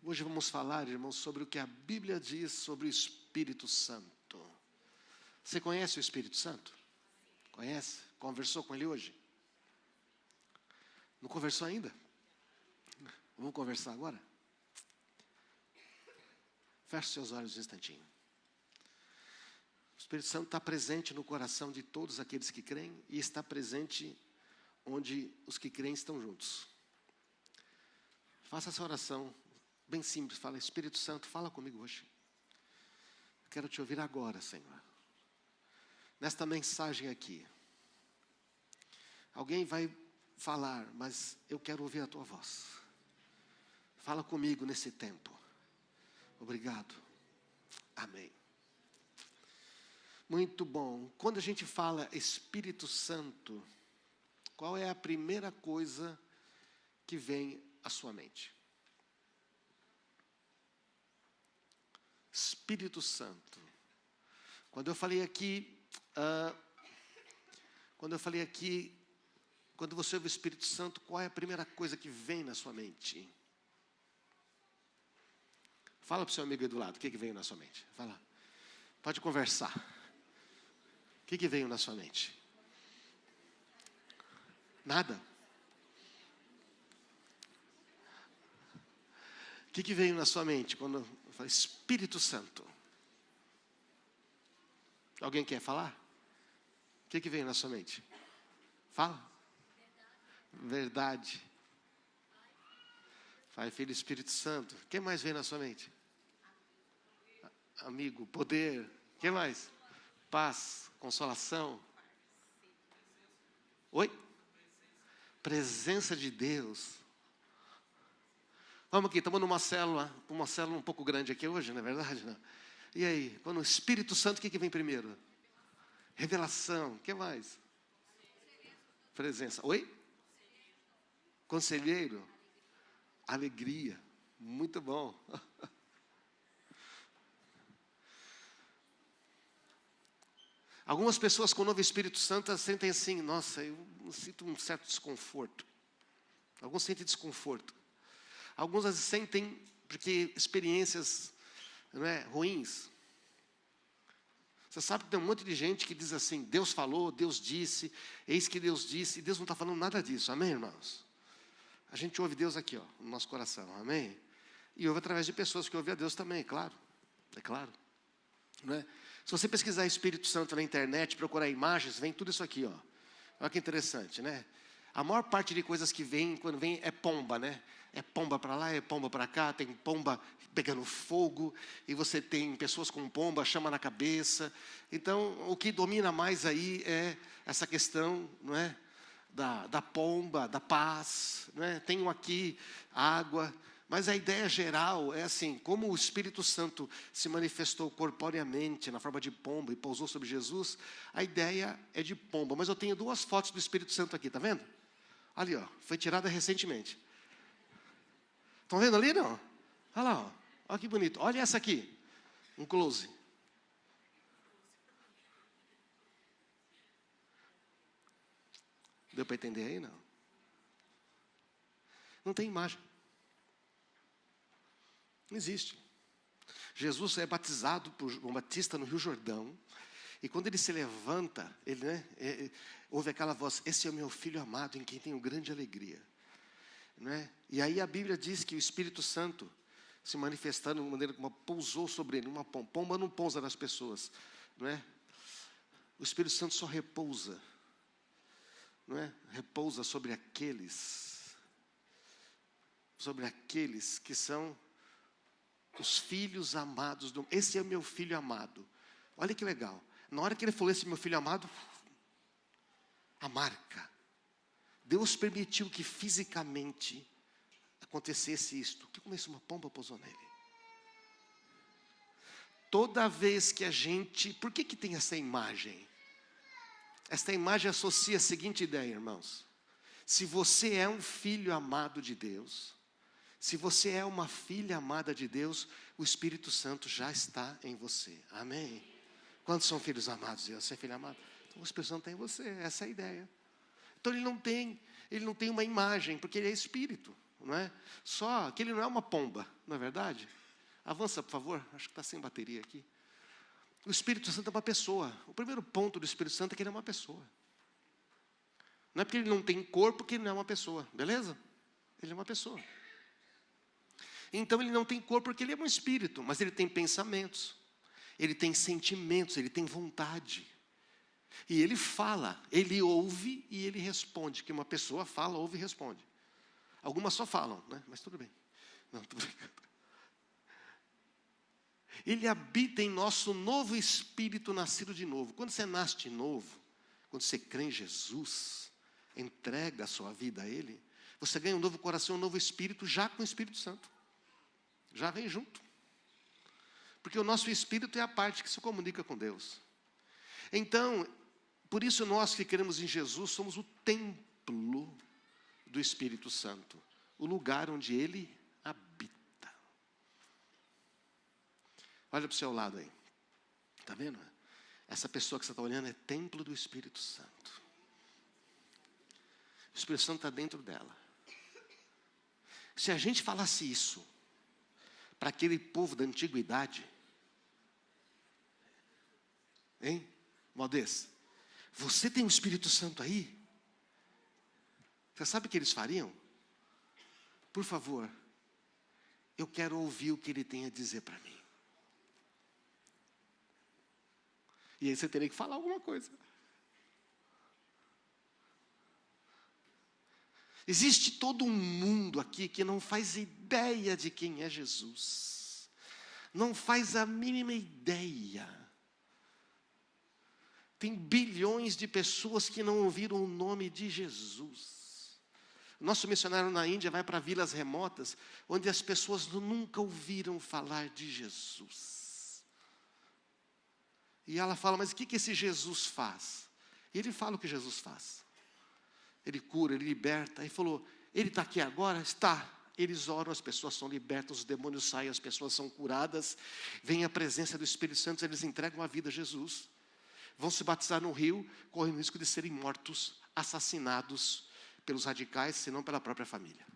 Hoje vamos falar, irmãos, sobre o que a Bíblia diz sobre o Espírito Santo. Você conhece o Espírito Santo? Conhece? Conversou com ele hoje? Não conversou ainda? Vamos conversar agora? Feche seus olhos um instantinho. O Espírito Santo está presente no coração de todos aqueles que creem e está presente onde os que creem estão juntos. Faça essa oração bem simples. Fala: Espírito Santo, fala comigo hoje. Quero te ouvir agora, Senhor. Nesta mensagem aqui, alguém vai falar, mas eu quero ouvir a tua voz. Fala comigo nesse tempo. Obrigado. Amém. Muito bom. Quando a gente fala Espírito Santo, qual é a primeira coisa que vem à sua mente? Espírito Santo. Quando eu falei aqui, quando você ouve o Espírito Santo, qual é a primeira coisa que vem na sua mente? Fala para o seu amigo aí do lado, o que veio na sua mente? Fala. Pode conversar. O que veio na sua mente? Nada? O que veio na sua mente quando eu falei Espírito Santo? Alguém quer falar? O que veio na sua mente? Fala. Verdade. Pai, Filho e Espírito Santo. O que mais veio na sua mente? Amigo, poder. O que mais? Paz, consolação. Oi? Presença de Deus. Vamos aqui, estamos numa célula um pouco grande aqui hoje, não é verdade? Não? E aí, quando o Espírito Santo, o que vem primeiro? Revelação. O que mais? Presença. Oi? Conselheiro. Alegria. Muito bom. Algumas pessoas, quando ouvem o Espírito Santo, sentem assim: nossa, eu sinto um certo desconforto. Alguns sentem desconforto. Alguns sentem porque experiências, não é, ruins. Você sabe que tem um monte de gente que diz assim: Deus falou, Deus disse, eis que Deus disse, e Deus não está falando nada disso. Amém, irmãos? A gente ouve Deus aqui, ó, no nosso coração. Amém? E ouve através de pessoas que ouvem a Deus também, claro. É claro. Não é? Se você pesquisar Espírito Santo na internet, procurar imagens, vem tudo isso aqui, ó. Olha que interessante, né? A maior parte de coisas que vem, quando vem, é pomba, né? É pomba para lá, é pomba para cá, tem pomba pegando fogo, e você tem pessoas com pomba, chama na cabeça. Então, o que domina mais aí é essa questão, não é? Da pomba, da paz, não é? Tenho aqui água. Mas a ideia geral é assim: como o Espírito Santo se manifestou corporeamente na forma de pomba e pousou sobre Jesus, a ideia é de pomba. Mas eu tenho duas fotos do Espírito Santo aqui, tá vendo? Ali, ó, foi tirada recentemente. Estão vendo ali, não? Olha lá, ó. Olha que bonito. Olha essa aqui, um close. Deu para entender aí, não? Não tem imagem. Não existe. Jesus é batizado por João Batista no Rio Jordão. E quando ele se levanta, ele, ouve aquela voz: esse é o meu filho amado, em quem tenho grande alegria. Né? E aí a Bíblia diz que o Espírito Santo se manifestando de uma maneira como pousou sobre ele. Uma pomba não pousa nas pessoas. Não é? O Espírito Santo só repousa. Não é? Repousa sobre aqueles que são os filhos amados. Esse é o meu filho amado. Olha que legal. Na hora que ele falou esse meu filho amado, a marca. Deus permitiu que fisicamente acontecesse isto. Que começou uma pomba pousou nele. Toda vez que a gente... Por que tem essa imagem? Esta imagem associa a seguinte ideia, irmãos. Se você é um filho amado de Deus, se você é uma filha amada de Deus, o Espírito Santo já está em você. Amém? Quantos são filhos amados de Deus? Você é filho amado? Então o Espírito Santo está em você. Essa é a ideia. Então ele não tem uma imagem, porque ele é Espírito. não é? Só que ele não é uma pomba, não é verdade? Avança, por favor, acho que está sem bateria aqui. O Espírito Santo é uma pessoa. O primeiro ponto do Espírito Santo é que ele é uma pessoa. Não é porque ele não tem corpo que ele não é uma pessoa, beleza? Ele é uma pessoa. Então ele não tem corpo porque ele é um espírito, mas ele tem pensamentos, ele tem sentimentos, ele tem vontade. E ele fala, ele ouve e ele responde, que uma pessoa fala, ouve e responde. Algumas só falam, né? Mas tudo bem. Não, tô brincando. Ele habita em nosso novo espírito nascido de novo. Quando você nasce de novo, quando você crê em Jesus, entrega a sua vida a Ele, você ganha um novo coração, um novo espírito, já com o Espírito Santo. Já vem junto. Porque o nosso espírito é a parte que se comunica com Deus. Então, por isso nós que cremos em Jesus, somos o templo do Espírito Santo. O lugar onde Ele habita. Olha para o seu lado aí. Está vendo? Essa pessoa que você está olhando é templo do Espírito Santo. O Espírito Santo está dentro dela. Se a gente falasse isso para aquele povo da antiguidade, hein, Valdez? Você tem o Espírito Santo aí? Você sabe o que eles fariam? Por favor, eu quero ouvir o que ele tem a dizer para mim. E aí você teria que falar alguma coisa. Existe todo um mundo aqui que não faz ideia de quem é Jesus. Não faz a mínima ideia. Tem bilhões de pessoas que não ouviram o nome de Jesus. Nosso missionário na Índia vai para vilas remotas, onde as pessoas nunca ouviram falar de Jesus. E ela fala, mas o que esse Jesus faz? E ele fala o que Jesus faz. Ele cura, ele liberta. Ele falou, ele está aqui agora? Está. Eles oram, as pessoas são libertas, os demônios saem, as pessoas são curadas. Vem a presença do Espírito Santo, eles entregam a vida a Jesus. Vão se batizar no rio, correm o risco de serem mortos, assassinados pelos radicais, senão pela própria família.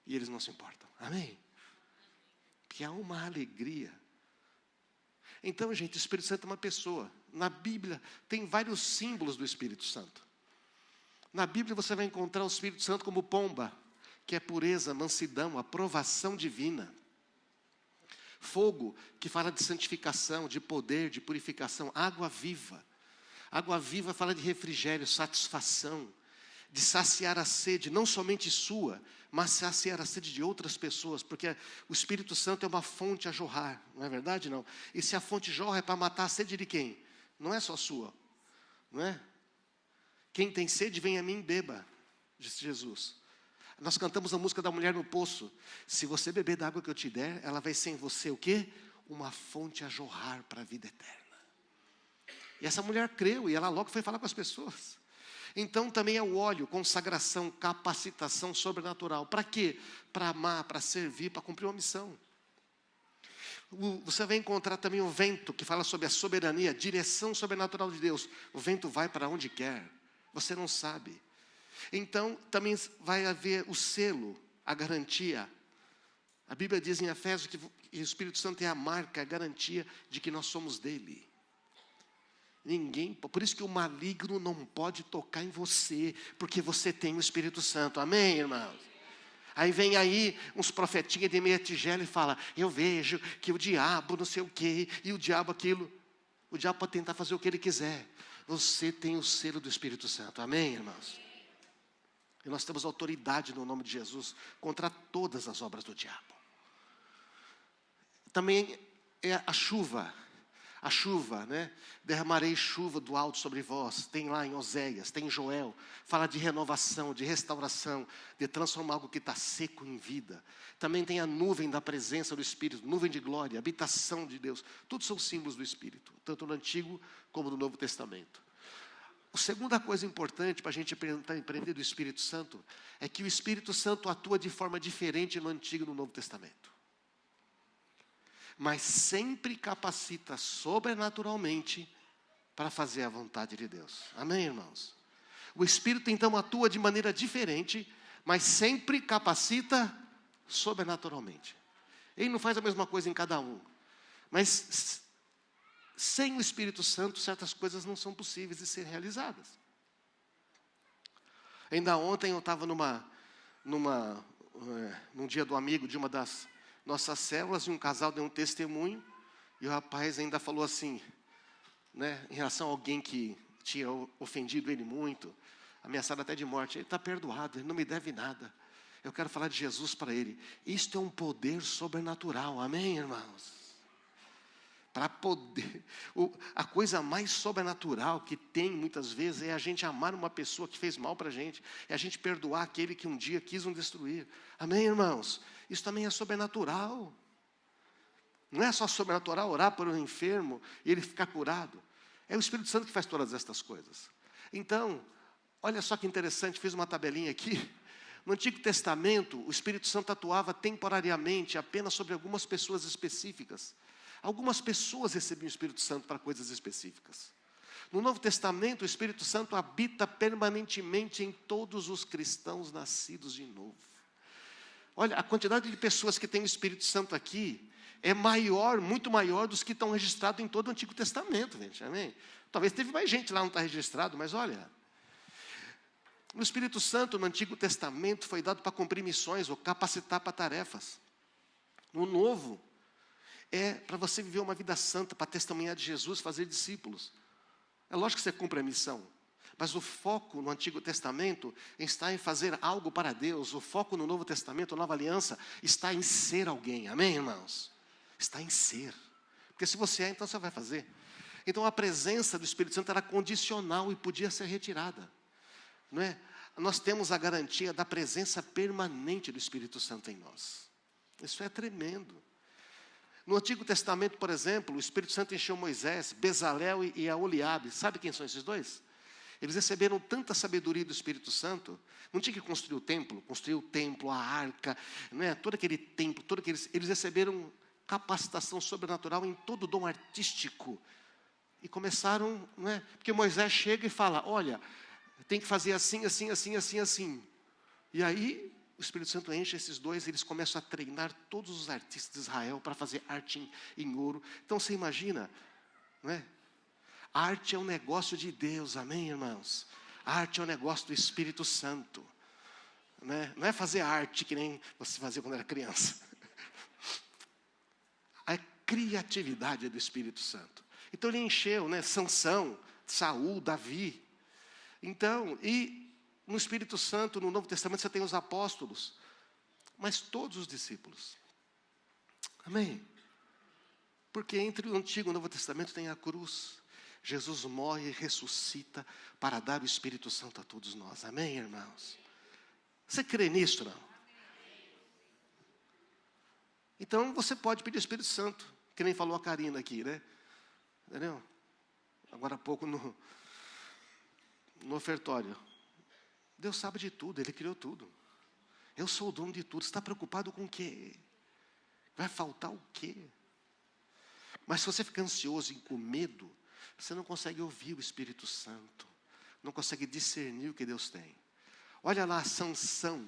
E eles não se importam. Amém? Porque há uma alegria. Então, gente, o Espírito Santo é uma pessoa. Na Bíblia tem vários símbolos do Espírito Santo. Na Bíblia você vai encontrar o Espírito Santo como pomba, que é pureza, mansidão, aprovação divina. Fogo, que fala de santificação, de poder, de purificação. Água viva. Água viva fala de refrigério, satisfação, de saciar a sede, não somente sua, mas saciar a sede de outras pessoas, porque o Espírito Santo é uma fonte a jorrar, não é verdade? Não. E se a fonte jorra é para matar a sede de quem? Não é só sua, não é? Quem tem sede, vem a mim e beba, disse Jesus. Nós cantamos a música da mulher no poço. Se você beber da água que eu te der, ela vai ser em você o quê? Uma fonte a jorrar para a vida eterna. E essa mulher creu e ela logo foi falar com as pessoas. Então também é o óleo, consagração, capacitação sobrenatural. Para quê? Para amar, para servir, para cumprir uma missão. Você vai encontrar também o vento, que fala sobre a soberania, a direção sobrenatural de Deus. O vento vai para onde quer, você não sabe. Então também vai haver o selo, a garantia. A Bíblia diz em Efésios que o Espírito Santo é a marca, a garantia de que nós somos dele. Ninguém, por isso que o maligno não pode tocar em você, porque você tem o Espírito Santo, amém, irmãos? Aí vem aí uns profetinhas de meia tigela e fala, eu vejo que o diabo não sei o quê, e o diabo aquilo. O diabo pode tentar fazer o que ele quiser. Você tem o selo do Espírito Santo, amém, irmãos? E nós temos autoridade no nome de Jesus contra todas as obras do diabo. Também é a chuva. A chuva, né? Derramarei chuva do alto sobre vós. Tem lá em Oséias, tem em Joel. Fala de renovação, de restauração, de transformar algo que está seco em vida. Também tem a nuvem da presença do Espírito, nuvem de glória, habitação de Deus. Tudo são símbolos do Espírito, tanto no Antigo como no Novo Testamento. A segunda coisa importante para a gente aprender do Espírito Santo é que o Espírito Santo atua de forma diferente no Antigo e no Novo Testamento. Mas sempre capacita sobrenaturalmente para fazer a vontade de Deus. Amém, irmãos? O Espírito então atua de maneira diferente mas sempre capacita sobrenaturalmente. Ele não faz a mesma coisa em cada um, mas sem o Espírito Santo, certas coisas não são possíveis de ser realizadas. Ainda ontem eu estava num dia do amigo de uma das nossas células, e um casal deu um testemunho, e o rapaz ainda falou assim, né, em relação a alguém que tinha ofendido ele muito, ameaçado até de morte. Ele está perdoado, ele não me deve nada. Eu quero falar de Jesus para ele. Isto é um poder sobrenatural, amém, irmãos? Para poder, a coisa mais sobrenatural que tem muitas vezes é a gente amar uma pessoa que fez mal para a gente, é a gente perdoar aquele que um dia quis nos destruir, amém, irmãos? Isso também é sobrenatural. Não é só sobrenatural orar por um enfermo e ele ficar curado, é o Espírito Santo que faz todas estas coisas. Então, olha só que interessante, fiz uma tabelinha aqui. No Antigo Testamento, o Espírito Santo atuava temporariamente apenas sobre algumas pessoas específicas. Algumas pessoas recebiam o Espírito Santo para coisas específicas. No Novo Testamento, o Espírito Santo habita permanentemente em todos os cristãos nascidos de novo. Olha, a quantidade de pessoas que têm o Espírito Santo aqui é maior, muito maior dos que estão registrados em todo o Antigo Testamento, gente, amém? Talvez teve mais gente lá, não está registrado, mas olha, o Espírito Santo no Antigo Testamento foi dado para cumprir missões ou capacitar para tarefas. No Novo, é para você viver uma vida santa, para testemunhar de Jesus, fazer discípulos. É lógico que você cumpre a missão, mas o foco no Antigo Testamento está em fazer algo para Deus. O foco no Novo Testamento, Nova Aliança, está em ser alguém, amém, irmãos? Está em ser, porque se você é, então você vai fazer. Então a presença do Espírito Santo era condicional e podia ser retirada, não é? Nós temos a garantia da presença permanente do Espírito Santo em nós. Isso é tremendo. No Antigo Testamento, por exemplo, o Espírito Santo encheu Moisés, Bezalel e Aholiabe. Sabe quem são esses dois? Eles receberam tanta sabedoria do Espírito Santo. Não tinha que construir o templo, construir o templo, a arca, né? Todo aquele templo, eles receberam capacitação sobrenatural em todo o dom artístico. E começaram, não é? Porque Moisés chega e fala, olha, tem que fazer assim, assim, assim, assim, assim. E aí o Espírito Santo enche esses dois, eles começam a treinar todos os artistas de Israel para fazer arte em ouro. Então você imagina, não é? A arte é um negócio de Deus, amém, irmãos? A arte é um negócio do Espírito Santo, né? Não é fazer arte que nem você fazia quando era criança. A criatividade é do Espírito Santo. Então ele encheu, né? Sansão, Saul, Davi. Então, e no Espírito Santo, no Novo Testamento, você tem os apóstolos, mas todos os discípulos. Amém? Porque entre o Antigo e o Novo Testamento tem a cruz. Jesus morre e ressuscita para dar o Espírito Santo a todos nós. Amém, irmãos? Você crê nisso, não? Então, você pode pedir o Espírito Santo, que nem falou a Karina aqui, né? Entendeu? Agora há pouco no ofertório. Deus sabe de tudo, Ele criou tudo. Eu sou o dono de tudo. Você está preocupado com o quê? Vai faltar o quê? Mas se você fica ansioso e com medo, você não consegue ouvir o Espírito Santo. Não consegue discernir o que Deus tem. Olha lá, Sansão.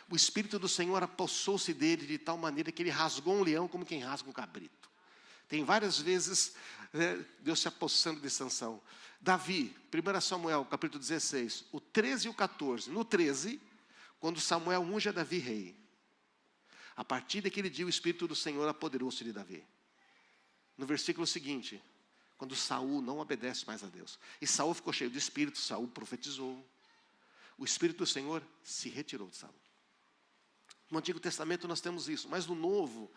O Espírito do Senhor apossou-se dele de tal maneira que ele rasgou um leão como quem rasga um cabrito. Tem várias vezes Deus se apossando de Sansão. Davi, 1 Samuel, capítulo 16, o 13 e o 14. No 13, quando Samuel unge a Davi rei, a partir daquele dia o Espírito do Senhor apoderou-se de Davi. No versículo seguinte, quando Saul não obedece mais a Deus, e Saul ficou cheio de espírito, Saul profetizou, o Espírito do Senhor se retirou de Saul. No Antigo Testamento nós temos isso, mas no Novo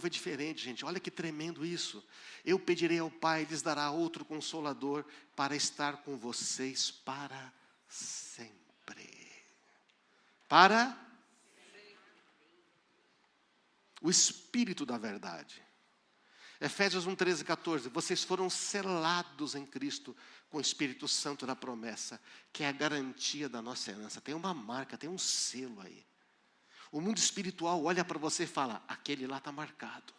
é diferente, gente. Olha que tremendo isso. Eu pedirei ao Pai, lhes dará outro Consolador para estar com vocês para sempre. Para o Espírito da verdade. Efésios 1, 13 e 14. Vocês foram selados em Cristo com o Espírito Santo da promessa, que é a garantia da nossa herança. Tem uma marca, tem um selo aí. O mundo espiritual olha para você e fala, aquele lá está marcado.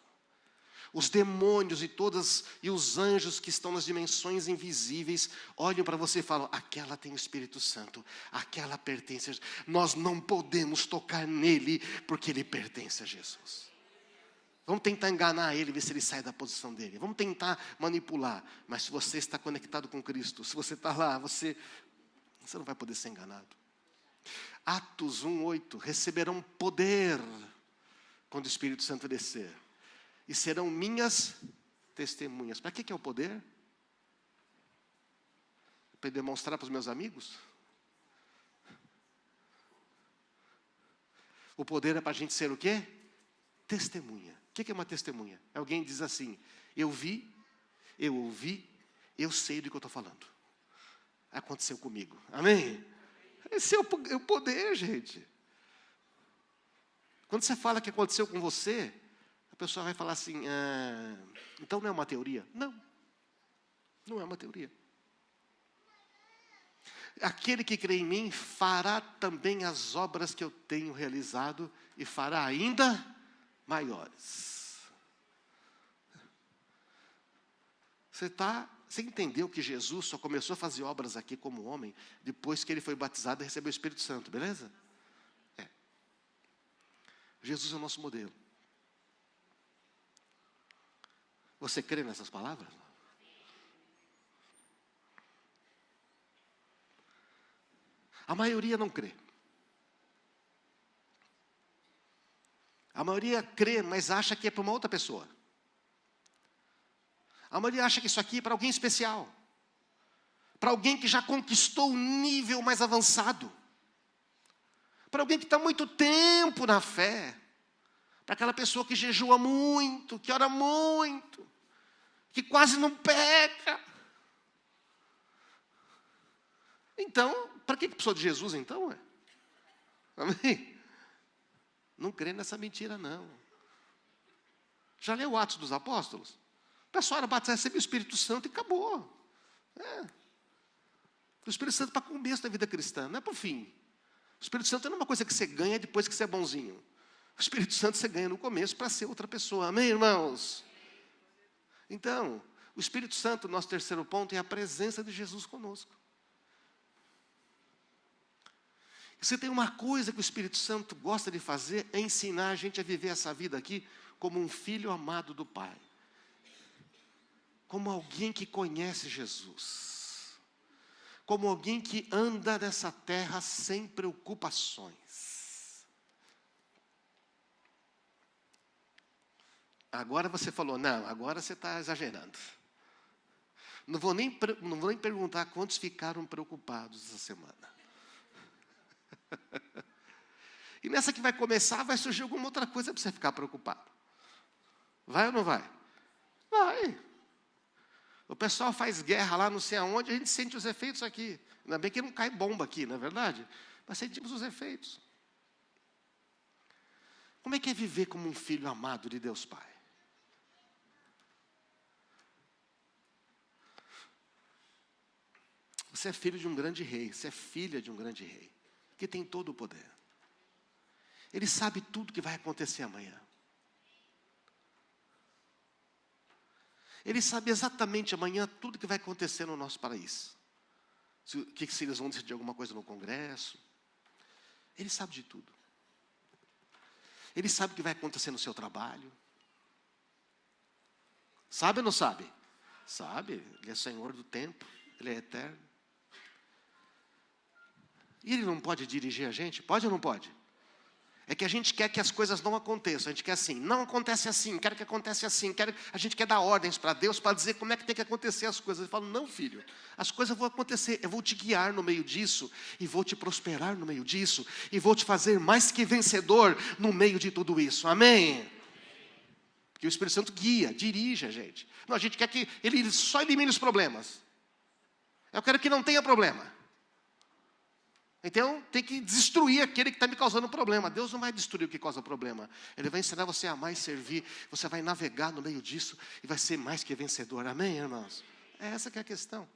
Os demônios e os anjos que estão nas dimensões invisíveis olham para você e falam: aquela tem o Espírito Santo, aquela pertence a Jesus. Nós não podemos tocar nele porque ele pertence a Jesus. Vamos tentar enganar ele, ver se ele sai da posição dele. Vamos tentar manipular. Mas se você está conectado com Cristo, se você está lá, você não vai poder ser enganado. Atos 1:8, receberão poder quando o Espírito Santo descer. E serão minhas testemunhas. Para que é o poder? Para demonstrar para os meus amigos? O poder é para a gente ser o quê? Testemunha. O que é uma testemunha? Alguém diz assim: eu vi, eu ouvi, eu sei do que eu estou falando. Aconteceu comigo. Amém? Esse é o poder, gente. Quando você fala que aconteceu com você, a pessoa vai falar assim: então não é uma teoria? Não, não é uma teoria. Aquele que crê em mim fará também as obras que eu tenho realizado e fará ainda maiores. Você entendeu que Jesus só começou a fazer obras aqui como homem depois que ele foi batizado e recebeu o Espírito Santo, beleza? Jesus é o nosso modelo. Você crê nessas palavras? A maioria não crê. A maioria crê, mas acha que é para uma outra pessoa. A maioria acha que isso aqui é para alguém especial. Para alguém que já conquistou um nível mais avançado. Para alguém que está há muito tempo na fé. Para aquela pessoa que jejua muito, que ora muito, que quase não peca. Então, para que precisou de Jesus então? Amém? Não crê nessa mentira não. Já leu Atos dos Apóstolos? O pessoal era batizado, recebeu o Espírito Santo e acabou. O Espírito Santo é para o começo da vida cristã, não é para o fim. O Espírito Santo não é uma coisa que você ganha depois que você é bonzinho. O Espírito Santo você ganha no começo para ser outra pessoa. Amém, irmãos? Então, o Espírito Santo, nosso terceiro ponto, é a presença de Jesus conosco. Se tem uma coisa que o Espírito Santo gosta de fazer, é ensinar a gente a viver essa vida aqui como um filho amado do Pai. Como alguém que conhece Jesus. Como alguém que anda nessa terra sem preocupações. Agora você falou: não, agora você está exagerando. Não vou nem perguntar quantos ficaram preocupados essa semana. E nessa que vai começar, vai surgir alguma outra coisa para você ficar preocupado. Vai ou não vai? Vai. O pessoal faz guerra lá não sei aonde, a gente sente os efeitos aqui. Ainda bem que não cai bomba aqui, não é verdade? Mas sentimos os efeitos. Como é que é viver como um filho amado de Deus Pai? Você é filho de um grande rei, você é filha de um grande rei, que tem todo o poder. Ele sabe tudo que vai acontecer amanhã. Ele sabe exatamente amanhã tudo que vai acontecer no nosso país. Se eles vão decidir alguma coisa no Congresso. Ele sabe de tudo. Ele sabe o que vai acontecer no seu trabalho. Sabe ou não sabe? Sabe, Ele é Senhor do tempo, Ele é eterno. E Ele não pode dirigir a gente? Pode ou não pode? É que a gente quer que as coisas não aconteçam. A gente quer assim, não acontece assim, quero que aconteça assim. A gente quer dar ordens para Deus, para dizer como é que tem que acontecer as coisas. Ele fala: não, filho, as coisas vão acontecer. Eu vou te guiar no meio disso, e vou te prosperar no meio disso, e vou te fazer mais que vencedor no meio de tudo isso. Amém? Porque o Espírito Santo guia, dirige a gente. Não, a gente quer que Ele só elimine os problemas. Eu quero que não tenha problema. Então, tem que destruir aquele que está me causando problema. Deus não vai destruir o que causa problema. Ele vai ensinar você a amar e servir. Você vai navegar no meio disso e vai ser mais que vencedor. Amém, irmãos? É essa que é a questão.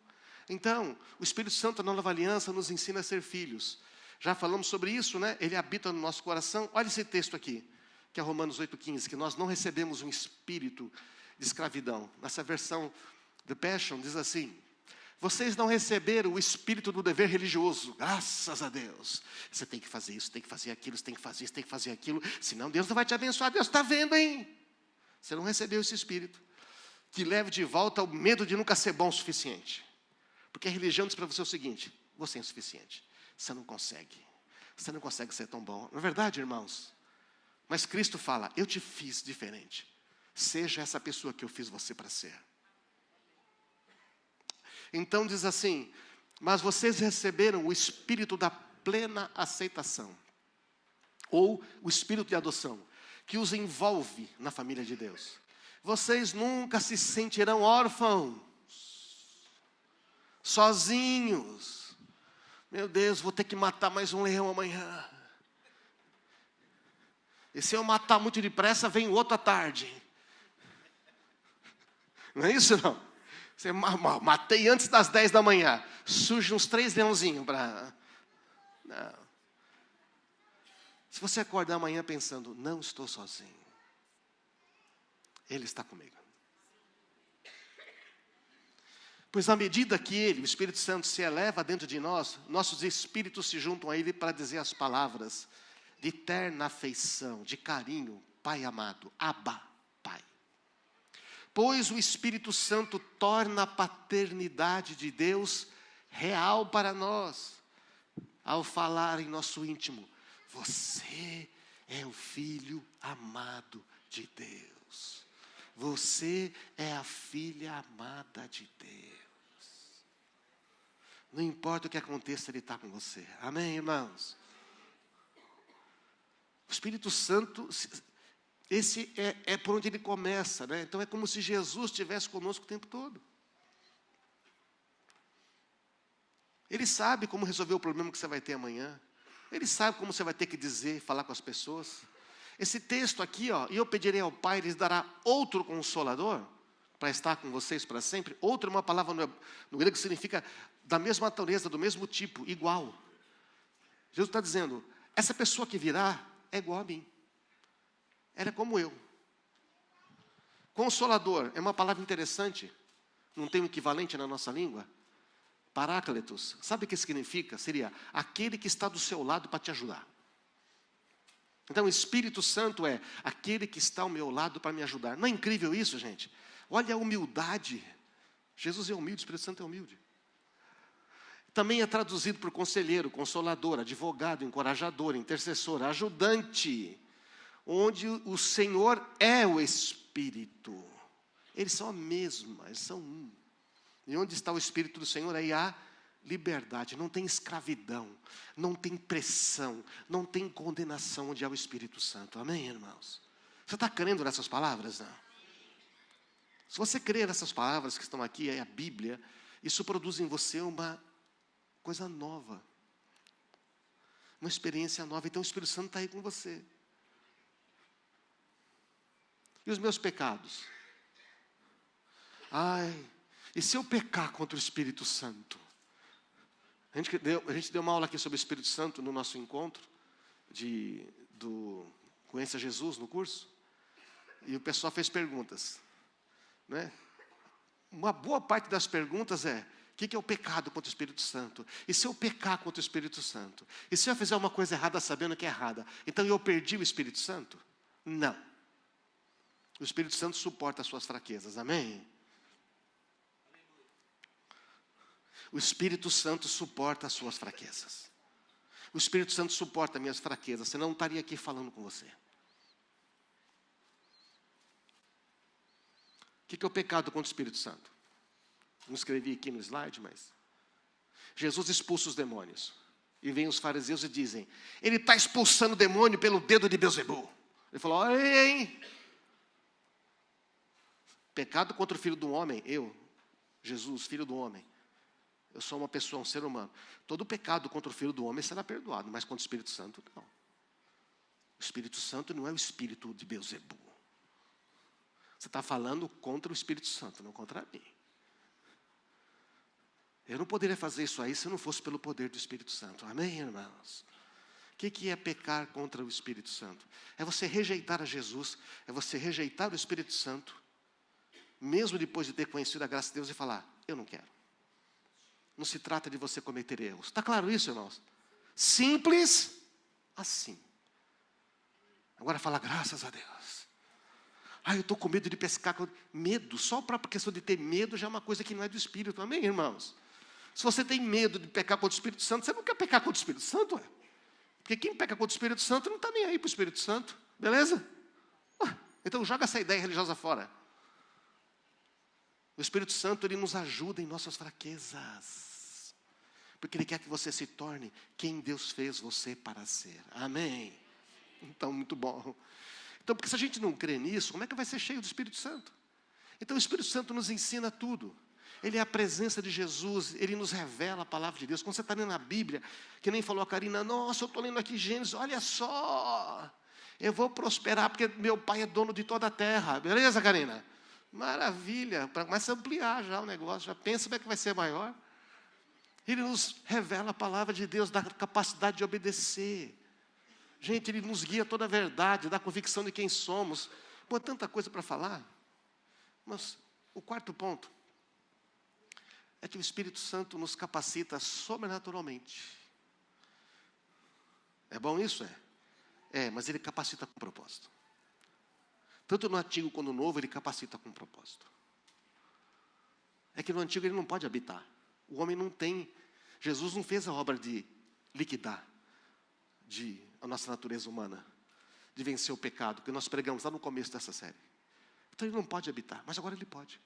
Então, o Espírito Santo na Nova Aliança nos ensina a ser filhos. Já falamos sobre isso, né? Ele habita no nosso coração. Olha esse texto aqui, que é Romanos 8,15, que nós não recebemos um espírito de escravidão. Nessa versão The Passion diz assim: vocês não receberam o espírito do dever religioso, graças a Deus. Você tem que fazer isso, tem que fazer aquilo, você tem que fazer isso, tem que fazer aquilo, senão Deus não vai te abençoar. Deus está vendo, hein? Você não recebeu esse espírito que leva de volta o medo de nunca ser bom o suficiente. Porque a religião diz para você o seguinte: você é insuficiente, você não consegue ser tão bom. Não é verdade, irmãos? Mas Cristo fala: eu te fiz diferente, seja essa pessoa que eu fiz você para ser. Então diz assim: mas vocês receberam o espírito da plena aceitação, ou o espírito de adoção, que os envolve na família de Deus. Vocês nunca se sentirão órfãos, sozinhos. Meu Deus, vou ter que matar mais um leão amanhã. E se eu matar muito depressa, vem outro à tarde. Não é isso, não? Você matei antes das 10 da manhã. Surge uns 3 leãozinhos para... Não. Se você acordar amanhã pensando: não estou sozinho, Ele está comigo. Pois à medida que Ele, o Espírito Santo, se eleva dentro de nós, nossos espíritos se juntam a Ele para dizer as palavras de terna afeição, de carinho: Pai amado, Abba, Pai. Pois o Espírito Santo torna a paternidade de Deus real para nós, ao falar em nosso íntimo: você é o Filho amado de Deus. Você é a filha amada de Deus. Não importa o que aconteça, Ele está com você. Amém, irmãos? O Espírito Santo, esse é por onde Ele começa, né? Então é como se Jesus estivesse conosco o tempo todo. Ele sabe como resolver o problema que você vai ter amanhã. Ele sabe como você vai ter que dizer, falar com as pessoas. Esse texto aqui, ó: e eu pedirei ao Pai, Ele lhes dará outro Consolador, para estar com vocês para sempre. Outro é uma palavra no grego que significa da mesma natureza, do mesmo tipo, igual. Jesus está dizendo: essa pessoa que virá é igual a mim. Ela é como eu. Consolador é uma palavra interessante, não tem um equivalente na nossa língua. Paráclitos, sabe o que significa? Seria aquele que está do seu lado para te ajudar. Então o Espírito Santo é aquele que está ao meu lado para me ajudar. Não é incrível isso, gente? Olha a humildade. Jesus é humilde, o Espírito Santo é humilde. Também é traduzido por conselheiro, consolador, advogado, encorajador, intercessor, ajudante, onde o Senhor é o Espírito. Eles são a mesma, eles são um. E onde está o Espírito do Senhor, aí há liberdade, não tem escravidão, não tem pressão, não tem condenação onde há o Espírito Santo. Amém, irmãos? Você está crendo nessas palavras? Não? Se você crê nessas palavras que estão aqui, é a Bíblia, isso produz em você uma coisa nova, uma experiência nova. Então o Espírito Santo está aí com você. E os meus pecados? Ai, e se eu pecar contra o Espírito Santo? A gente deu uma aula aqui sobre o Espírito Santo no nosso encontro do Conheça Jesus no curso. E o pessoal fez perguntas, né? Uma boa parte das perguntas é: o que é o pecado contra o Espírito Santo? E se eu pecar contra o Espírito Santo? E se eu fizer uma coisa errada sabendo que é errada? Então eu perdi o Espírito Santo? Não. O Espírito Santo suporta as suas fraquezas, amém? O Espírito Santo suporta as suas fraquezas. O Espírito Santo suporta as minhas fraquezas, senão não estaria aqui falando com você. O que é o pecado contra o Espírito Santo? Não escrevi aqui no slide, mas... Jesus expulsa os demônios. E vem os fariseus e dizem: ele está expulsando o demônio pelo dedo de Beelzebul. Ele falou: ei! Pecado contra o Filho do Homem, eu, Jesus, Filho do Homem. Eu sou uma pessoa, um ser humano. Todo pecado contra o Filho do Homem será perdoado, mas contra o Espírito Santo, não. O Espírito Santo não é o espírito de Beelzebul. Você está falando contra o Espírito Santo, não contra mim. Eu não poderia fazer isso aí se não fosse pelo poder do Espírito Santo. Amém, irmãos? O que é pecar contra o Espírito Santo? É você rejeitar a Jesus, é você rejeitar o Espírito Santo mesmo depois de ter conhecido a graça de Deus, e falar, eu não quero. Não se trata de você cometer erros. Está claro isso, irmãos? Simples assim. Agora fala, graças a Deus. Eu estou com medo de pescar. Medo, só para a questão de ter medo já é uma coisa que não é do Espírito. Amém, irmãos? Se você tem medo de pecar contra o Espírito Santo, você não quer pecar contra o Espírito Santo, ué? Porque quem peca contra o Espírito Santo não está nem aí para o Espírito Santo. Beleza? Então joga essa ideia religiosa fora. O Espírito Santo, ele nos ajuda em nossas fraquezas. Porque ele quer que você se torne quem Deus fez você para ser. Amém? Então, muito bom. Então, porque se a gente não crê nisso, como é que vai ser cheio do Espírito Santo? Então, o Espírito Santo nos ensina tudo. Ele é a presença de Jesus, ele nos revela a palavra de Deus. Quando você está lendo a Bíblia, que nem falou a Karina, nossa, eu estou lendo aqui Gênesis, olha só, eu vou prosperar porque meu pai é dono de toda a terra. Beleza, Karina? Maravilha, começa a ampliar já o negócio, já pensa como é que vai ser maior. Ele nos revela a palavra de Deus, dá capacidade de obedecer. Gente, ele nos guia toda a verdade, dá convicção de quem somos. Pô, tanta coisa para falar. Mas o quarto ponto é que o Espírito Santo nos capacita sobrenaturalmente. É bom isso? Mas ele capacita com propósito. Tanto no Antigo quanto no Novo, ele capacita com propósito. É que no Antigo ele não pode habitar. O homem não tem... Jesus não fez a obra de liquidar a nossa natureza humana, de vencer o pecado, que nós pregamos lá no começo dessa série. Então ele não pode habitar, mas agora ele pode.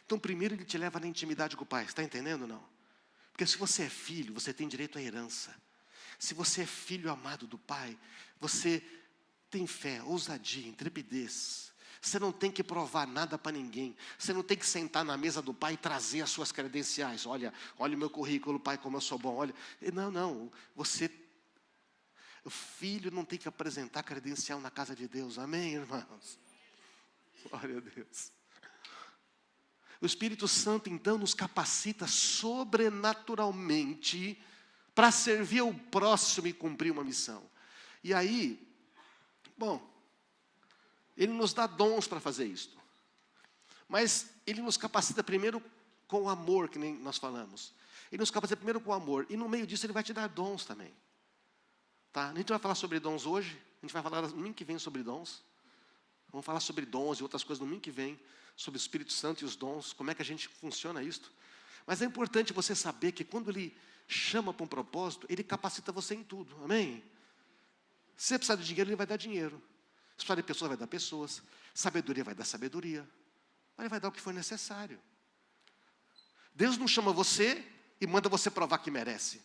Então primeiro ele te leva na intimidade com o Pai, está entendendo ou não? Porque se você é filho, você tem direito à herança. Se você é filho amado do Pai, você tem fé, ousadia, intrepidez. Você não tem que provar nada para ninguém. Você não tem que sentar na mesa do Pai e trazer as suas credenciais. Olha o meu currículo, Pai, como eu sou bom. Olha, não. O filho não tem que apresentar credencial na casa de Deus. Amém, irmãos? Glória a Deus. O Espírito Santo, então, nos capacita sobrenaturalmente para servir ao próximo e cumprir uma missão. E aí, ele nos dá dons para fazer isso. Mas ele nos capacita primeiro com o amor, que nem nós falamos. Ele nos capacita primeiro com o amor. E no meio disso ele vai te dar dons também. Tá? A gente vai falar sobre dons hoje. A gente vai falar no domingo que vem sobre dons. Vamos falar sobre dons e outras coisas no domingo que vem. Sobre o Espírito Santo e os dons. Como é que a gente funciona isso. Mas é importante você saber que quando ele chama para um propósito, ele capacita você em tudo. Amém? Se você precisar de dinheiro, ele vai dar dinheiro. Se precisar de pessoas, vai dar pessoas. Sabedoria, vai dar sabedoria. Ele vai dar o que for necessário. Deus não chama você e manda você provar que merece.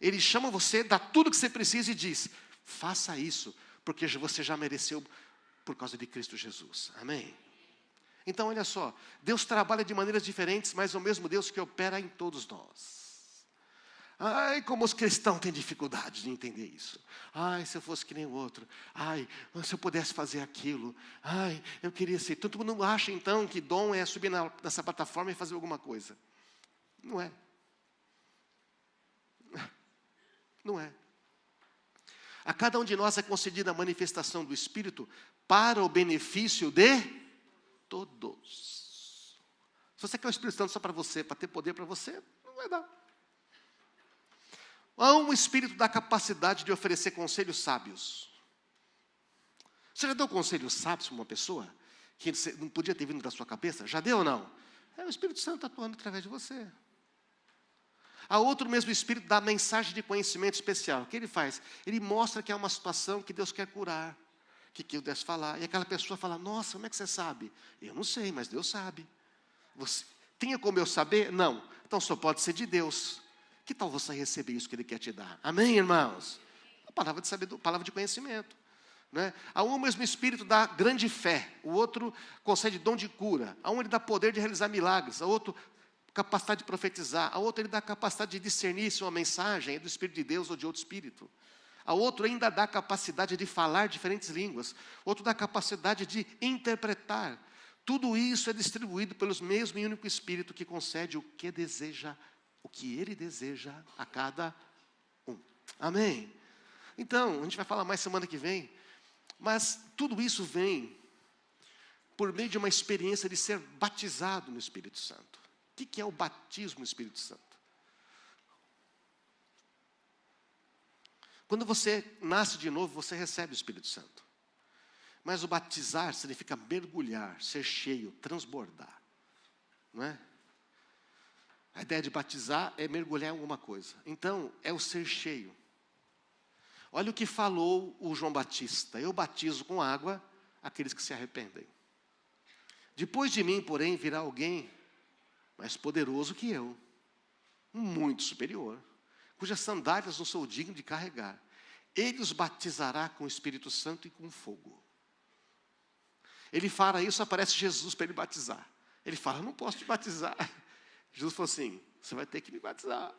Ele chama você, dá tudo o que você precisa e diz, faça isso, porque você já mereceu por causa de Cristo Jesus. Amém? Então, olha só, Deus trabalha de maneiras diferentes, mas é o mesmo Deus que opera em todos nós. Como os cristãos têm dificuldade de entender isso. Se eu fosse que nem o outro. Se eu pudesse fazer aquilo. Eu queria ser. Todo mundo acha, então, que dom é subir nessa plataforma e fazer alguma coisa. Não é. Não é. A cada um de nós é concedida a manifestação do Espírito para o benefício de todos. Se você quer o Espírito Santo só para você, para ter poder para você, não vai dar. Há um Espírito da capacidade de oferecer conselhos sábios. Você já deu conselhos sábios para uma pessoa que não podia ter vindo da sua cabeça? Já deu ou não? É o Espírito Santo atuando através de você. Há outro mesmo Espírito da mensagem de conhecimento especial. O que ele faz? Ele mostra que há uma situação que Deus quer curar, que Deus deve falar. E aquela pessoa fala, nossa, como é que você sabe? Eu não sei, mas Deus sabe. Tinha como eu saber? Não. Então só pode ser de Deus. Que tal você receber isso que Ele quer te dar? Amém, irmãos? A palavra de sabedoria, palavra de conhecimento. Né? Há um mesmo Espírito dá grande fé. O outro concede dom de cura. Há um ele dá poder de realizar milagres. Há outro capacidade de profetizar. Há outro ele dá capacidade de discernir se uma mensagem é do Espírito de Deus ou de outro Espírito. Há outro ainda dá capacidade de falar diferentes línguas. Outro dá capacidade de interpretar. Tudo isso é distribuído pelos mesmo e único Espírito que concede o que deseja, o que Ele deseja a cada um. Amém? Então, a gente vai falar mais semana que vem, mas tudo isso vem por meio de uma experiência de ser batizado no Espírito Santo. O que é o batismo no Espírito Santo? Quando você nasce de novo, você recebe o Espírito Santo. Mas o batizar significa mergulhar, ser cheio, transbordar. Não é? A ideia de batizar é mergulhar em alguma coisa. Então, é o ser cheio. Olha o que falou o João Batista: eu batizo com água aqueles que se arrependem. Depois de mim, porém, virá alguém mais poderoso que eu, muito superior, cujas sandálias não sou digno de carregar. Ele os batizará com o Espírito Santo e com fogo. Ele fala isso, aparece Jesus para ele batizar. Ele fala: não posso te batizar. Jesus falou assim: você vai ter que me batizar.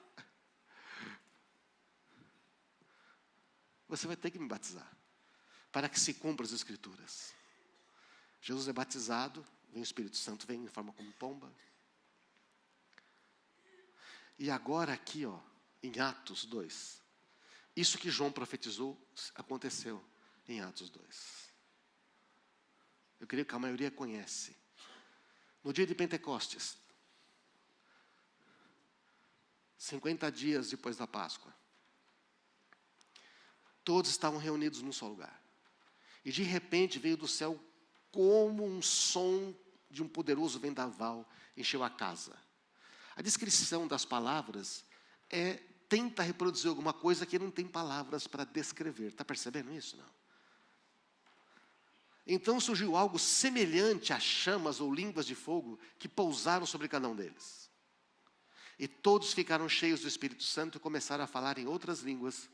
Você vai ter que me batizar, para que se cumpra as Escrituras. Jesus é batizado, vem o Espírito Santo, vem em forma como pomba. E agora aqui, em Atos 2, isso que João profetizou aconteceu em Atos 2. Eu creio que a maioria conhece. No dia de Pentecostes, 50 dias depois da Páscoa, todos estavam reunidos num só lugar. E de repente veio do céu como um som de um poderoso vendaval, encheu a casa. A descrição das palavras tenta reproduzir alguma coisa que não tem palavras para descrever. Está percebendo isso? Não. Então surgiu algo semelhante a chamas ou línguas de fogo que pousaram sobre cada um deles. E todos ficaram cheios do Espírito Santo e começaram a falar em outras línguas,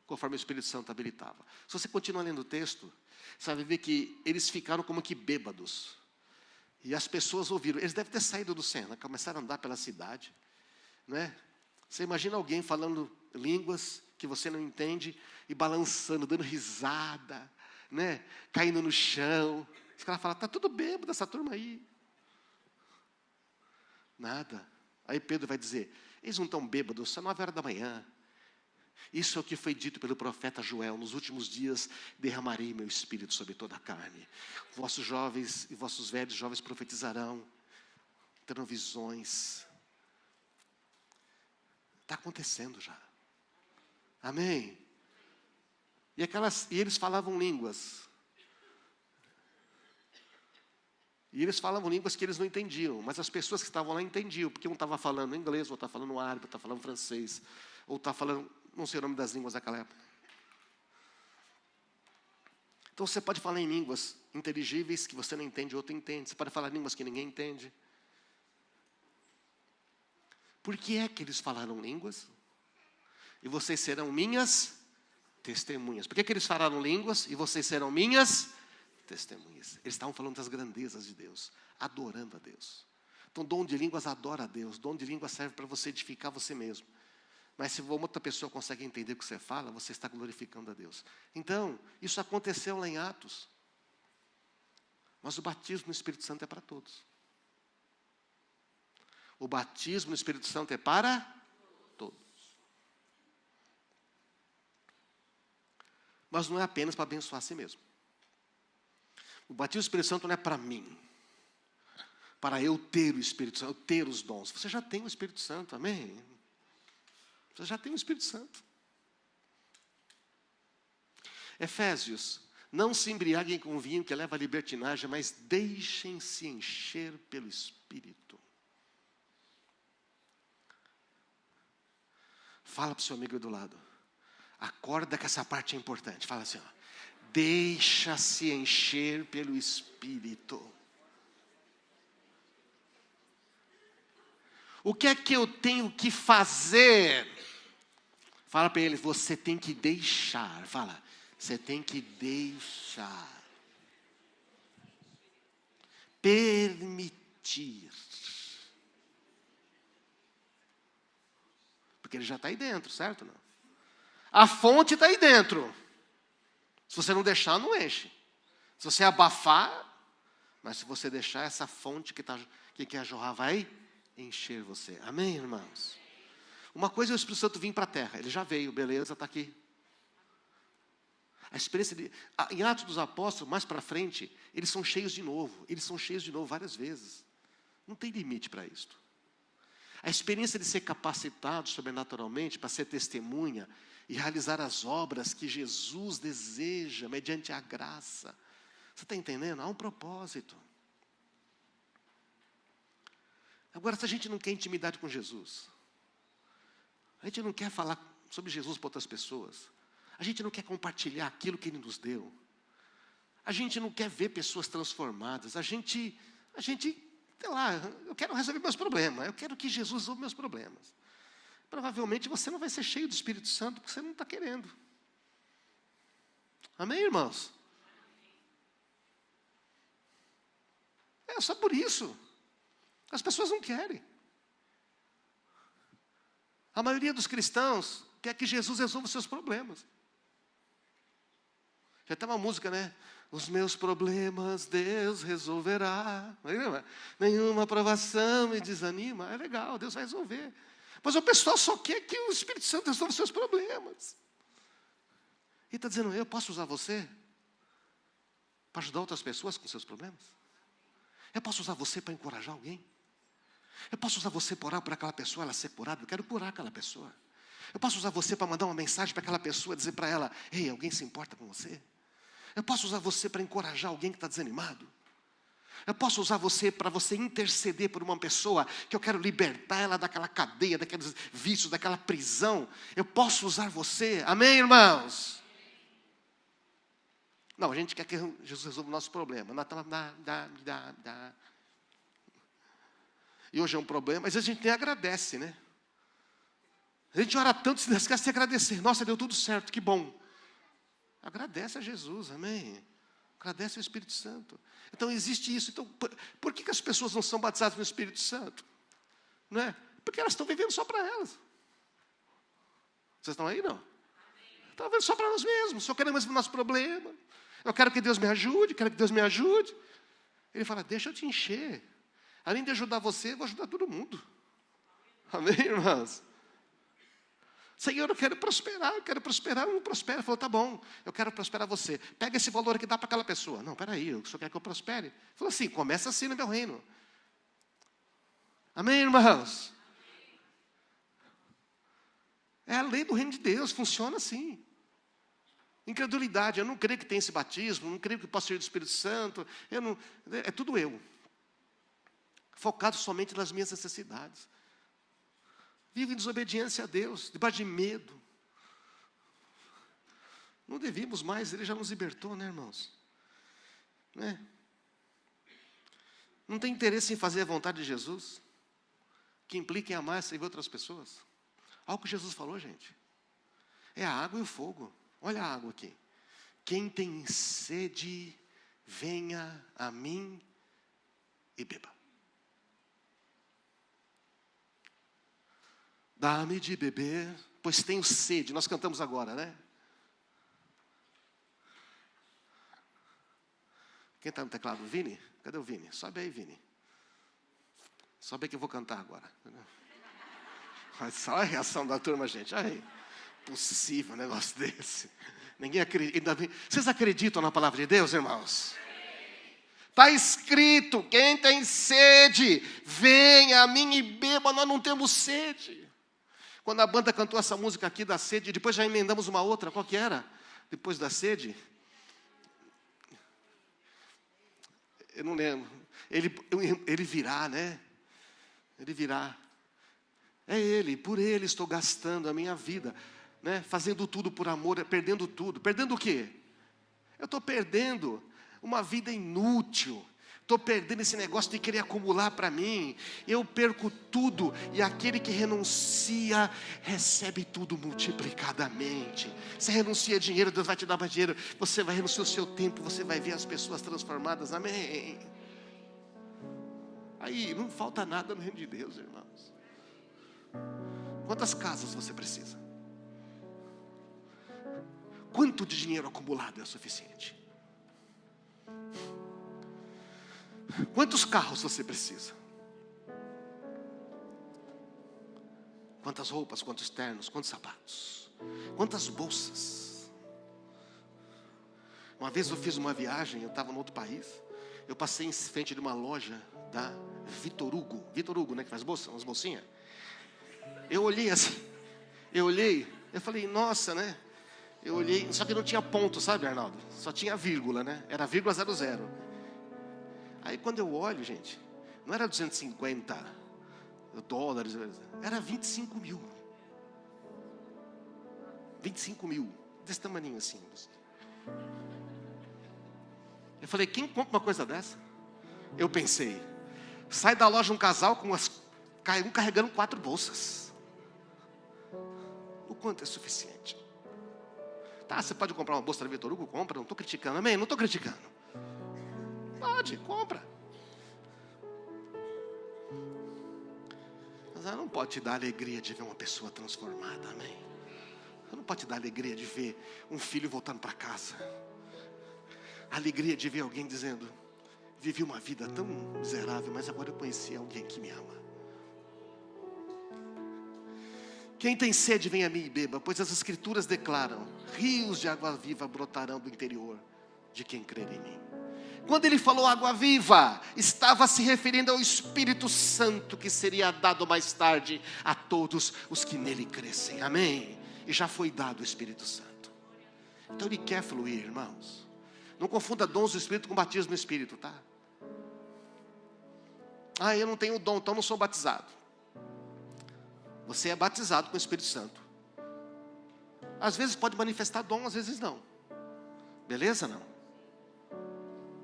conforme o Espírito Santo habilitava. Se você continuar lendo o texto, você vai ver que eles ficaram como que bêbados. E as pessoas ouviram. Eles devem ter saído do cena, começaram a andar pela cidade. Né? Você imagina alguém falando línguas que você não entende e balançando, dando risada, né? Caindo no chão. Os caras falam: está tudo bêbado essa turma aí. Nada. Aí Pedro vai dizer: eles não estão bêbados, são 9 horas da manhã. Isso é o que foi dito pelo profeta Joel: nos últimos dias derramarei meu espírito sobre toda a carne. Vossos jovens e vossos velhos jovens profetizarão, terão visões. Está acontecendo já. Amém? E eles falavam línguas. E eles falavam línguas que eles não entendiam, mas as pessoas que estavam lá entendiam, porque um estava falando inglês, ou estava falando árabe, ou estava falando francês, ou estava falando, não sei o nome das línguas daquela época. Então você pode falar em línguas inteligíveis que você não entende, outro entende. Você pode falar em línguas que ninguém entende. Por que é que eles falaram línguas? E vocês serão minhas testemunhas. Por que eles falaram línguas e vocês serão minhas testemunhas? Eles estavam falando das grandezas de Deus, adorando a Deus. Então, dom de línguas adora a Deus. Dom de línguas serve para você edificar você mesmo. Mas se uma outra pessoa consegue entender o que você fala, você está glorificando a Deus. Então, isso aconteceu lá em Atos. Mas o batismo no Espírito Santo é para todos. O batismo no Espírito Santo é para todos. Mas não é apenas para abençoar a si mesmo. O batismo do Espírito Santo não é para mim, para eu ter o Espírito Santo, eu ter os dons. Você já tem o Espírito Santo, amém? Você já tem o Espírito Santo. Efésios: não se embriaguem com vinho que leva à libertinagem, mas deixem-se encher pelo Espírito. Fala para o seu amigo do lado. Acorda que essa parte é importante. Fala assim: deixa-se encher pelo Espírito. O que é que eu tenho que fazer? Fala para ele: você tem que deixar. Fala: você tem que deixar. Permitir. Porque ele já está aí dentro, certo? Não? A fonte está aí dentro. Se você não deixar, não enche. Se você abafar, mas se você deixar, essa fonte que quer jorrar vai encher você. Amém, irmãos? Uma coisa é o Espírito Santo vir para a terra. Ele já veio, beleza, está aqui. A experiência em Atos dos Apóstolos, mais para frente, eles são cheios de novo. Eles são cheios de novo várias vezes. Não tem limite para isto. A experiência de ser capacitado sobrenaturalmente para ser testemunha e realizar as obras que Jesus deseja mediante a graça. Você está entendendo? Há um propósito. Agora, se a gente não quer intimidade com Jesus, a gente não quer falar sobre Jesus para outras pessoas, a gente não quer compartilhar aquilo que Ele nos deu, a gente não quer ver pessoas transformadas, a gente, sei lá, eu quero resolver meus problemas, eu quero que Jesus resolva meus problemas. Provavelmente você não vai ser cheio do Espírito Santo porque você não está querendo. Amém, irmãos? É só por isso. As pessoas não querem. A maioria dos cristãos quer que Jesus resolva os seus problemas. Já tem uma música, né? Os meus problemas Deus resolverá. Nenhuma provação me desanima. É legal, Deus vai resolver. Mas o pessoal só quer que o Espírito Santo resolva os seus problemas. E está dizendo, eu posso usar você para ajudar outras pessoas com seus problemas? Eu posso usar você para encorajar alguém? Eu posso usar você para orar por aquela pessoa, ela ser curada? Eu quero curar aquela pessoa. Eu posso usar você para mandar uma mensagem para aquela pessoa, dizer para ela, ei, alguém se importa com você? Eu posso usar você para encorajar alguém que está desanimado? Eu posso usar você para você interceder por uma pessoa que eu quero libertar ela daquela cadeia, daqueles vícios, daquela prisão? Eu posso usar você? Amém, irmãos? Não, a gente quer que Jesus resolva o nosso problema. E hoje é um problema, mas a gente nem agradece, né? A gente ora tanto, se esquece de agradecer. Nossa, deu tudo certo, que bom. Agradece a Jesus, amém? Agradece ao Espírito Santo. Então existe isso. Então, por que as pessoas não são batizadas no Espírito Santo? Não é? Porque elas estão vivendo só para elas. Vocês estão aí, não? Estão vivendo só para nós mesmos. Só queremos o nosso problema. Eu quero que Deus me ajude, quero que Deus me ajude. Ele fala, deixa eu te encher. Além de ajudar você, eu vou ajudar todo mundo. Amém, irmãos? Senhor, eu quero prosperar, não prospera. Ele falou, tá bom, eu quero prosperar você. Pega esse valor aqui e dá para aquela pessoa. Não, peraí, o senhor quer que eu prospere? Ele falou assim, começa assim no meu reino. Amém, irmãos? É a lei do reino de Deus, funciona assim. Incredulidade, eu não creio que tem esse batismo, não creio que possa ser do Espírito Santo. É tudo eu. Focado somente nas minhas necessidades. Vive em desobediência a Deus, debaixo de medo. Não devíamos mais, Ele já nos libertou, né, irmãos? Né? Não tem interesse em fazer a vontade de Jesus, que implica em amar e servir outras pessoas. Olha o que Jesus falou, gente. É a água e o fogo. Olha a água aqui. Quem tem sede, venha a mim e beba. Dá-me de beber, pois tenho sede. Nós cantamos agora, né? Quem está no teclado? Vini? Cadê o Vini? Sobe aí, Vini. Sobe aí que eu vou cantar agora. Olha só a reação da turma, gente. Aí, possível um negócio desse. Ninguém acredita. Vocês acreditam na palavra de Deus, irmãos? Está escrito, quem tem sede, venha a mim e beba. Nós não temos sede. Quando a banda cantou essa música aqui da sede, depois já emendamos uma outra, qual que era? Depois da sede? Eu não lembro. Ele virá, né? Ele virá. É Ele, por Ele estou gastando a minha vida, né? Fazendo tudo por amor, perdendo tudo. Perdendo o quê? Eu estou perdendo uma vida inútil. Estou perdendo esse negócio de querer acumular para mim. Eu perco tudo. E aquele que renuncia, recebe tudo multiplicadamente. Você renuncia a dinheiro, Deus vai te dar mais dinheiro. Você vai renunciar o seu tempo, você vai ver as pessoas transformadas. Amém. Aí, não falta nada no reino de Deus, irmãos. Quantas casas você precisa? Quanto de dinheiro acumulado é suficiente? Quantos carros você precisa? Quantas roupas, quantos ternos, quantos sapatos? Quantas bolsas? Uma vez eu fiz uma viagem, eu estava em outro país. Eu passei em frente de uma loja da Vitor Hugo, né, que faz bolsa, umas bolsinhas. Eu olhei assim, eu falei, nossa, né? Eu olhei, só que não tinha ponto, sabe, Arnaldo? Só tinha vírgula, né? Era vírgula 00. Aí quando eu olho, gente, não era 250 dólares, era 25 mil. 25 mil, desse tamaninho assim. Eu falei, quem compra uma coisa dessa? Eu pensei, sai da loja um casal com um carregando 4 bolsas. O quanto é suficiente? Tá, você pode comprar uma bolsa da Vitor Hugo? Compra, não estou criticando, amém? Não estou criticando. Pode, compra. Mas ela não pode te dar alegria de ver uma pessoa transformada, amém? Ela não pode te dar alegria de ver um filho voltando para casa. A alegria de ver alguém dizendo, vivi uma vida tão miserável, mas agora eu conheci alguém que me ama. Quem tem sede, vem a mim e beba, pois as Escrituras declaram, rios de água viva brotarão do interior de quem crer em mim. Quando ele falou água viva, estava se referindo ao Espírito Santo, que seria dado mais tarde a todos os que nele crescem, amém? E já foi dado o Espírito Santo. Então ele quer fluir, irmãos. Não confunda dons do Espírito com batismo no Espírito, tá? Ah, eu não tenho dom, então não sou batizado. Você é batizado com o Espírito Santo. Às vezes pode manifestar dom, às vezes não. Beleza, não?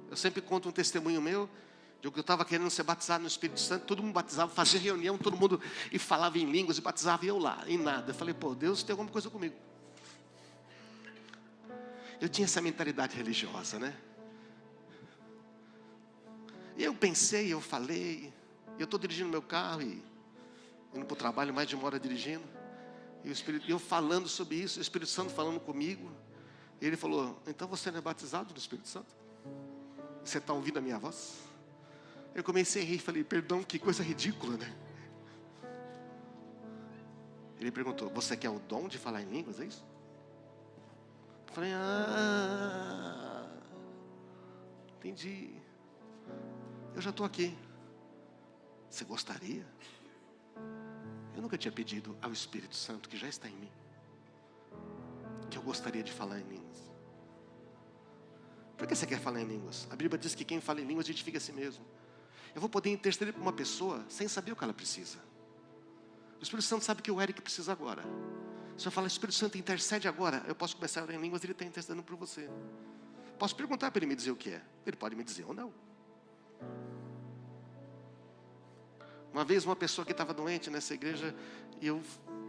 Eu sempre conto um testemunho meu, de que eu estava querendo ser batizado no Espírito Santo, todo mundo batizava, fazia reunião, todo mundo e falava em línguas e batizava, e eu lá, em nada. Eu falei, pô, Deus tem alguma coisa comigo. Eu tinha essa mentalidade religiosa, né? E eu pensei, eu falei, eu estou dirigindo meu carro e indo para o trabalho mais de 1 hora dirigindo, e eu falando sobre isso, o Espírito Santo falando comigo, e ele falou, então você não é batizado no Espírito Santo? Você está ouvindo a minha voz? Eu comecei a rir, falei, perdão, que coisa ridícula, né? Ele perguntou, você quer o dom de falar em línguas, é isso? Eu falei, entendi. Eu já estou aqui. Você gostaria? Eu nunca tinha pedido ao Espírito Santo, que já está em mim, que eu gostaria de falar em línguas. Por que você quer falar em línguas? A Bíblia diz que quem fala em línguas edifica a si mesmo. Eu vou poder interceder por uma pessoa sem saber o que ela precisa. O Espírito Santo sabe o que o Eric precisa agora. Se eu falar, Espírito Santo intercede agora, eu posso começar a orar em línguas e ele está intercedendo por você. Posso perguntar para ele me dizer o que é. Ele pode me dizer ou não. Uma vez uma pessoa que estava doente nessa igreja, e eu,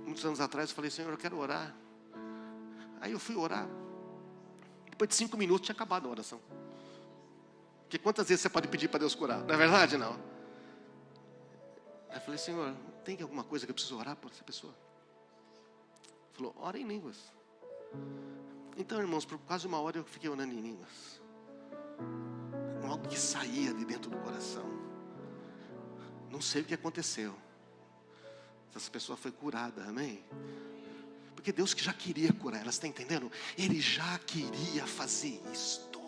muitos anos atrás, falei, Senhor, eu quero orar. Aí eu fui orar. Depois de 5 minutos tinha acabado a oração. Porque quantas vezes você pode pedir para Deus curar? Não é verdade, não? Aí eu falei, Senhor, tem alguma coisa que eu preciso orar por essa pessoa? Ele falou, ora em línguas. Então, irmãos, por quase 1 hora eu fiquei orando em línguas. Algo que saía de dentro do coração. Não sei o que aconteceu. Essa pessoa foi curada, amém? Porque Deus que já queria curar ela, você está entendendo? Ele já queria fazer isto.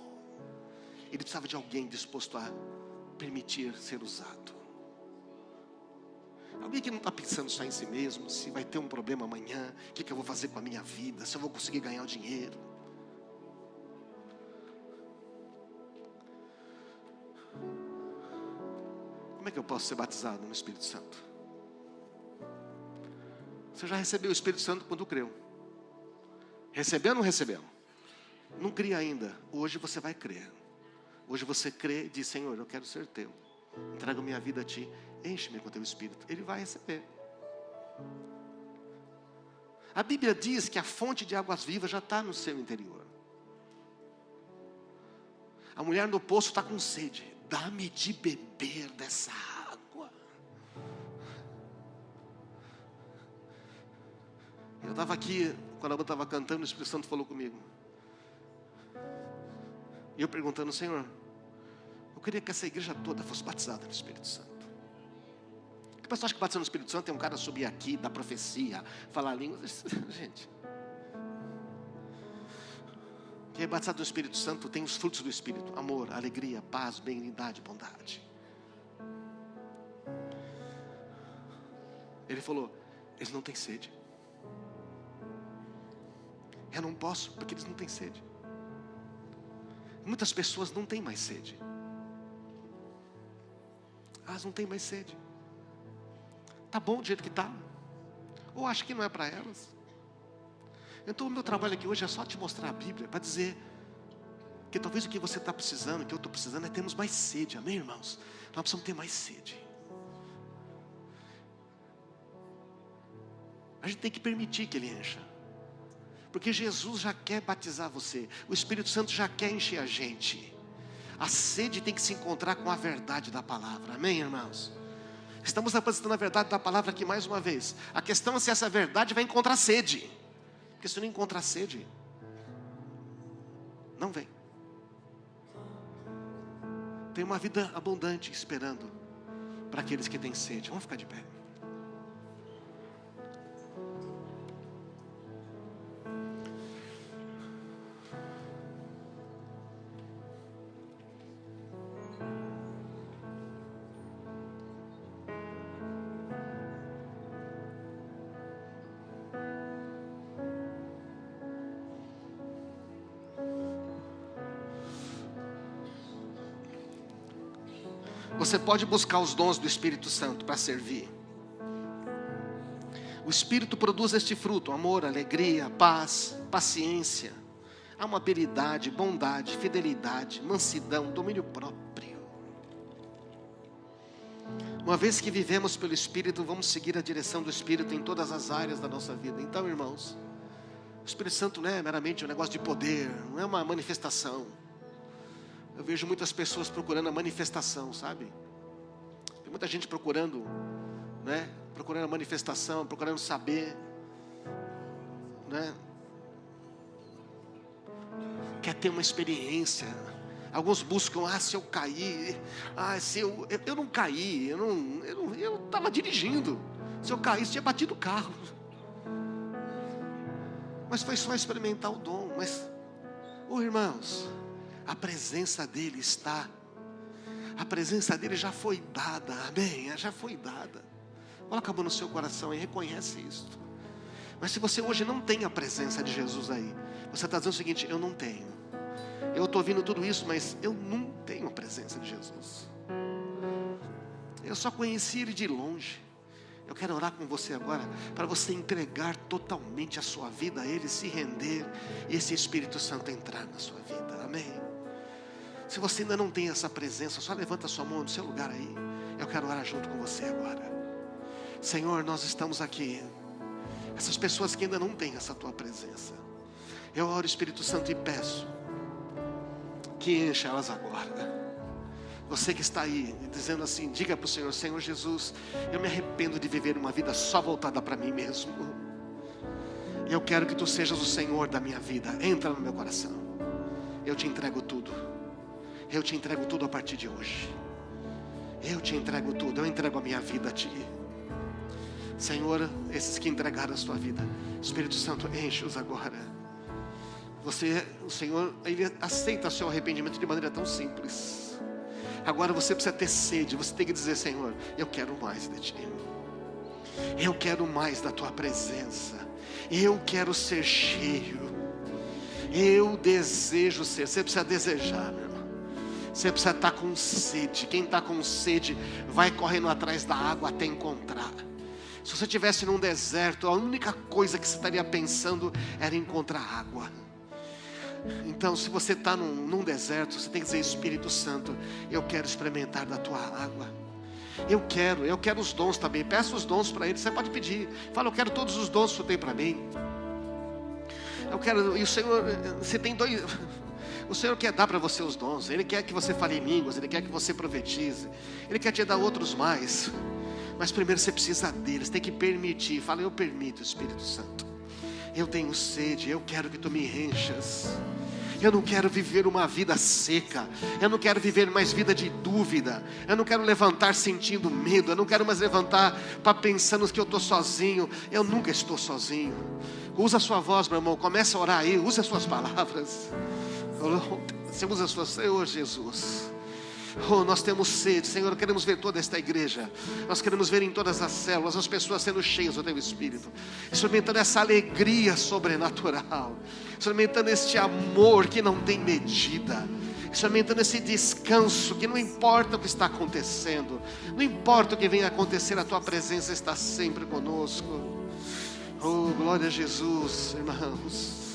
Ele precisava de alguém disposto a permitir ser usado. Alguém que não está pensando só em si mesmo, se vai ter um problema amanhã, o que eu vou fazer com a minha vida, se eu vou conseguir ganhar o dinheiro. Como é que eu posso ser batizado no Espírito Santo? Você já recebeu o Espírito Santo quando creu. Recebeu ou não recebeu? Não cria ainda. Hoje você vai crer. Hoje você crê e diz, Senhor, eu quero ser teu. Entrego minha vida a ti. Enche-me com teu Espírito. Ele vai receber. A Bíblia diz que a fonte de águas vivas já está no seu interior. A mulher no poço está com sede. Dá-me de beber dessa água. Eu estava aqui, quando a banda estava cantando, o Espírito Santo falou comigo. E eu perguntando, Senhor, eu queria que essa igreja toda fosse batizada no Espírito Santo. Porque o pessoal acha que batizando no Espírito Santo tem um cara subir aqui, dar profecia, falar línguas. Gente, Quem é batizado no Espírito Santo tem os frutos do Espírito: amor, alegria, paz, benignidade, bondade. Ele falou: eles não têm sede. Eu não posso, porque eles não têm sede. Muitas pessoas não têm mais sede. Elas não têm mais sede. Está bom do jeito que está. Ou acho que não é para elas. Então o meu trabalho aqui hoje é só te mostrar a Bíblia, para dizer que talvez o que você está precisando, o que eu estou precisando, é termos mais sede. Amém, irmãos? Nós precisamos ter mais sede. A gente tem que permitir que Ele encha. Porque Jesus já quer batizar você. O Espírito Santo já quer encher a gente. A sede tem que se encontrar com a verdade da palavra. Amém, irmãos? Estamos apresentando a verdade da palavra aqui mais uma vez. A questão é se essa verdade vai encontrar sede. Porque se não encontrar sede, não vem. Tem uma vida abundante esperando para aqueles que têm sede. Vamos ficar de pé. Você pode buscar os dons do Espírito Santo para servir. O Espírito produz este fruto: amor, alegria, paz, paciência, amabilidade, bondade, fidelidade, mansidão, domínio próprio. Uma vez que vivemos pelo Espírito, vamos seguir a direção do Espírito em todas as áreas da nossa vida. Então, irmãos, o Espírito Santo não é meramente um negócio de poder, não é uma manifestação. Eu vejo muitas pessoas procurando a manifestação, sabe? Tem muita gente procurando, né? Procurando a manifestação, procurando saber, né? Quer ter uma experiência. Alguns buscam: se eu cair, se eu não caí, eu estava dirigindo. Se eu caísse, tinha batido o carro. Mas foi só experimentar o dom. Mas, irmãos, a presença dele está. A presença dele já foi dada. Amém? Já foi dada. Coloca a mão no seu coração e reconhece isso. Mas se você hoje não tem a presença de Jesus aí, você está dizendo o seguinte: eu não tenho. Eu estou ouvindo tudo isso, mas eu não tenho a presença de Jesus. Eu só conheci Ele de longe. Eu quero orar com você agora, para você entregar totalmente a sua vida a Ele, se render, e esse Espírito Santo entrar na sua vida. Amém? Se você ainda não tem essa presença, só levanta a sua mão no seu lugar aí. Eu quero orar junto com você agora. Senhor, nós estamos aqui. Essas pessoas que ainda não têm essa tua presença, eu oro, Espírito Santo, e peço que encha elas agora. Você que está aí dizendo assim, diga para o Senhor: Senhor Jesus, eu me arrependo de viver uma vida só voltada para mim mesmo. Eu quero que Tu sejas o Senhor da minha vida. Entra no meu coração. Eu te entrego tudo. Eu te entrego tudo a partir de hoje. Eu te entrego tudo. Eu entrego a minha vida a Ti. Senhor, esses que entregaram a sua vida, Espírito Santo, enche-os agora. O Senhor, Ele aceita o seu arrependimento de maneira tão simples. Agora você precisa ter sede. Você tem que dizer: Senhor, eu quero mais de Ti. Eu quero mais da Tua presença. Eu quero ser cheio. Eu desejo ser. Você precisa desejar, meu irmão. Você precisa estar com sede. Quem está com sede vai correndo atrás da água até encontrar. Se você estivesse num deserto, a única coisa que você estaria pensando era encontrar água. Então, se você está num deserto, você tem que dizer: Espírito Santo, eu quero experimentar da Tua água. Eu quero os dons também. Peça os dons para Ele. Você pode pedir. Fala: eu quero todos os dons que Tu tem para mim. Eu quero. E o Senhor, você tem dois. O Senhor quer dar para você os dons. Ele quer que você fale em línguas. Ele quer que você profetize. Ele quer te dar outros mais. Mas primeiro você precisa dele. Você tem que permitir. Fala: eu permito, Espírito Santo. Eu tenho sede. Eu quero que Tu me enchas. Eu não quero viver uma vida seca. Eu não quero viver mais vida de dúvida. Eu não quero levantar sentindo medo. Eu não quero mais levantar pensando que eu estou sozinho. Eu nunca estou sozinho. Usa a sua voz, meu irmão. Começa a orar aí. Use as suas palavras. Você usa a sua, Senhor Jesus. Oh, nós temos sede, Senhor, queremos ver toda esta igreja. Nós queremos ver em todas as células as pessoas sendo cheias do Teu Espírito, experimentando essa alegria sobrenatural, experimentando este amor que não tem medida, experimentando esse descanso que não importa o que está acontecendo, não importa o que venha a acontecer, a Tua presença está sempre conosco. Oh, glória a Jesus, irmãos.